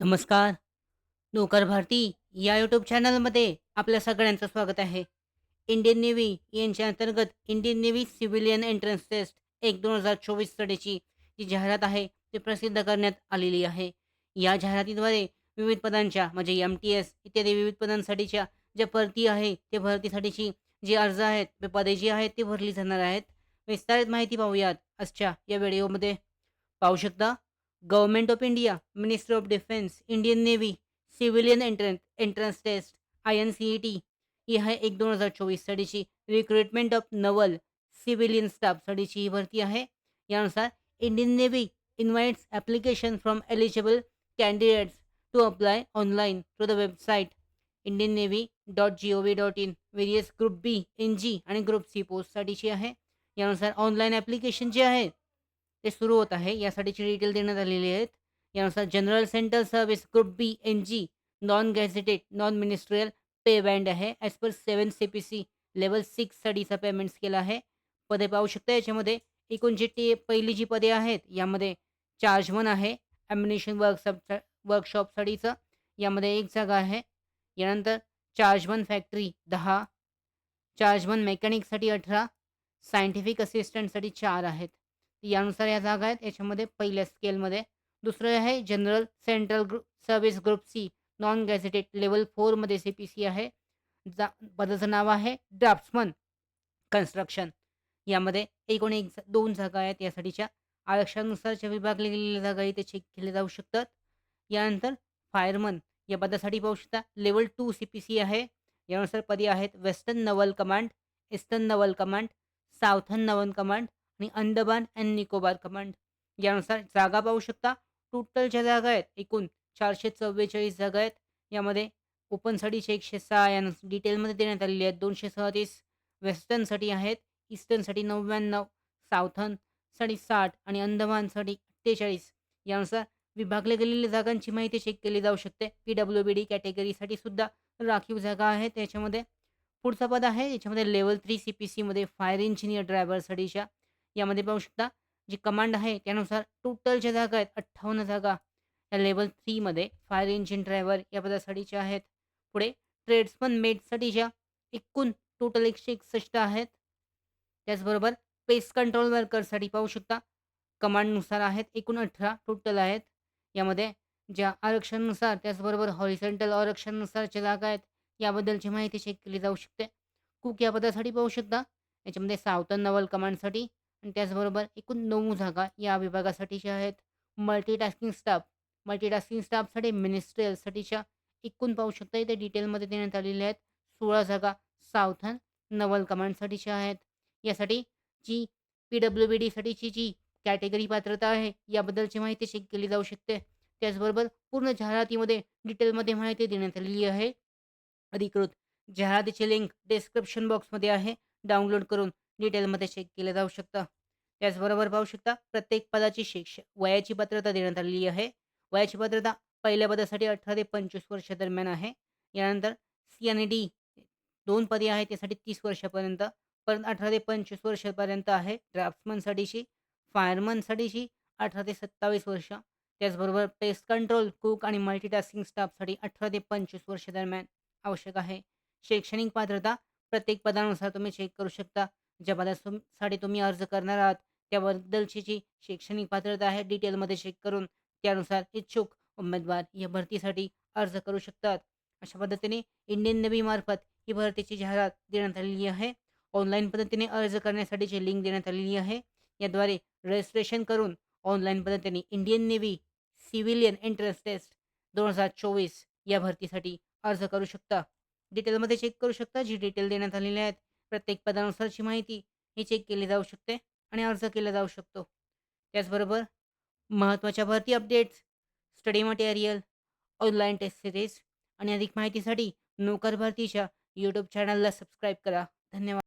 नमस्कार. नौकर भारती या यूट्यूब चॅनलमध्ये आपल्या सगळ्यांचं स्वागत आहे. इंडियन नेव्ही यांच्या अंतर्गत Indian navy civilian entrance test 1-2024 सालीची जी जाहिरात आहे, ती प्रसिद्ध करण्यात आलेली आहे. या जाहिरातीद्वारे विविध पदांच्या म्हणजे एम-टी-एस इत्यादी विविध पदांसाठीच्या ज्या भरती आहे, त्या भरतीसाठीची जी अर्ज आहेत, ते पदे जी आहेत, ती भरली जाणार आहेत. विस्तारित माहिती पाहूयात आजच्या या व्हिडिओमध्ये. पाहू शकता, government of India, ministry of defence, Indian navy, civilian entrance test INCET ही आहे 1-2024 सालीची रिक्रुटमेंट ऑफ नवल सिव्हिलियन स्टाफसाठीची ही भरती आहे. यानुसार Indian navy invites application from eligible candidates to apply online through the website indiannavy.gov.in. Various group B, NG आणि group C पोस्टसाठीची आहे. यानुसार ऑनलाईन ॲप्लिकेशन जे आहे ते सुरू होत आहे. यासाठीची डिटेल देण्यात आलेली आहेत. यानुसार general central service group B, NG, non gazetted, non ministerial pay band आहे. ॲज पर 7 CPC लेव्हल 6 साठीचा पेमेंट स्केल आहे. पदे पाहू शकता याच्यामध्ये एकूण जी पहिली जी पदे आहेत यामध्ये चार्जमन आहे. ॲम्युनिशन वर्कशॉपसाठीचं यामध्ये 1 जागा आहे. यानंतर चार्जमन फॅक्टरी 10, चार्जमन मेकॅनिकसाठी 18, सायंटिफिक असिस्टंटसाठी 4 आहेत. यानुसार या जागा आहेत. याच्यामध्ये पहिल्या स्केलमध्ये. दुसरं आहे general central service group C, non gazetted level 4 मध्ये CPC आहे. जा पदाचं नाव आहे ड्राफ्ट्समन कन्स्ट्रक्शन. यामध्ये एकूण 2 जागा आहेत यासाठीच्या. आरक्षणानुसारच्या विभागल्या गेलेल्या जागा इथे चेक केल्या जाऊ शकतात. यानंतर फायरमन या पदासाठी पाहू शकता लेव्हल 2 CPC आहे. यानुसार पदे आहेत वेस्टर्न नवल कमांड, ईस्टर्न नवल कमांड, साऊथर्न नवल कमांड आणि अंदमान अँड निकोबार कमांड. यानुसार जागा पाहू शकता. टोटलच्या जागा आहेत एकूण 444 जागा आहेत. यामध्ये ओपनसाठीचे 106 यानुसार डिटेलमध्ये देण्यात आलेली आहेत. 237 वेस्टर्नसाठी आहेत, ईस्टर्नसाठी 99, साऊथर्नसाठी 60 आणि अंदमानसाठी 48. यानुसार विभागल्या गेलेल्या जागांची माहिती चेक केली जाऊ शकते. PWBD कॅटेगरीसाठी सुद्धा राखीव जागा आहेत याच्यामध्ये. पुढचा पद आहे याच्यामध्ये लेव्हल 3 CPCमध्ये फायर इंजिनियर ड्रायव्हरसाठीच्या. यामध्ये पाहू शकता जी कमांड आहे त्यानुसार टोटलच्या जागा आहेत 58 जागा. या लेव्हल 3 मध्ये फायर इंजिन ड्रायव्हर या पदासाठीच्या आहेत. पुढे ट्रेड्समन मेटसाठीच्या एकूण टोटल 161 आहेत. त्याचबरोबर पेस्ट कंट्रोल वर्करसाठी पाहू शकता कमांडनुसार आहेत एकूण 18 टोटल आहेत. यामध्ये ज्या आरक्षणानुसार त्याचबरोबर हॉरिझॉन्टल आरक्षणानुसारच्या जागा आहेत याबद्दलची माहिती चेक केली जाऊ शकते. कुक या पदासाठी पाहू शकता याच्यामध्ये साऊथर्न नवल कमांडसाठी आणि त्याचबरोबर एकूण 9 जागा या विभागासाठीच्या आहेत. मल्टीटास्किंग स्टाफसाठी मिनिस्ट्रियलसाठीच्या एकूण पाहू शकता इथे डिटेलमध्ये देण्यात आलेल्या आहेत. 16 जागा साऊथर्न नवल कमांडसाठीच्या आहेत. यासाठी जी PWBDसाठीची जी कॅटेगरी पात्रता आहे याबद्दलची माहिती चेक केली जाऊ शकते. त्याचबरोबर पूर्ण जाहिरातीमध्ये डिटेलमध्ये माहिती देण्यात आलेली आहे. अधिकृत जाहिरातीची लिंक डिस्क्रिप्शन बॉक्समध्ये आहे. डाउनलोड करून डिटेलमध्ये चेक केलं जाऊ शकतं. त्याचबरोबर पाहू शकता प्रत्येक पदाची वयाची पात्रता देण्यात आलेली आहे. वयाची पात्रता पहिल्या पदासाठी 18 ते 25 वर्ष दरम्यान आहे. यानंतर C आणि D 2 पदे आहेत त्यासाठी 30 वर्षापर्यंत. परत 18 ते 25 वर्षापर्यंत आहे ड्राफ्ट्समनसाठीची. फायरमनसाठीची 18 ते 27 वर्ष. त्याचबरोबर पेस्ट कंट्रोल, कुक आणि मल्टीटास्किंग स्टाफसाठी 18 ते 25 वर्ष दरम्यान आवश्यक आहे. शैक्षणिक पात्रता प्रत्येक पदानुसार तुम्ही चेक करू शकता. ज्या पदासाठी तुम्ही अर्ज करणार आहात त्याबद्दलची जी शैक्षणिक पात्रता आहे डिटेलमध्ये चेक करून त्यानुसार इच्छुक उमेदवार या भरतीसाठी अर्ज करू शकतात. अशा पद्धतीने इंडियन नेव्हीमार्फत ही भरतीची जाहिरात देण्यात आलेली आहे. ऑनलाईन पद्धतीने अर्ज करण्यासाठीची लिंक देण्यात आलेली आहे. याद्वारे रजिस्ट्रेशन करून ऑनलाईन पद्धतीने Indian navy civilian entrance test 2024 या भरतीसाठी अर्ज करू शकता. डिटेलमध्ये चेक करू शकता. जी डिटेल देण्यात आलेली आहेत प्रत्येक पदानुसारची माहिती ही चेक केली जाऊ शकते आणि अर्ज केला जाऊ शकतो. त्याचबरोबर महत्त्वाच्या भरती updates, study material, online test series आणि अधिक माहितीसाठी नोकर भरतीच्या यूट्यूब चॅनलला सबस्क्राईब करा. धन्यवाद.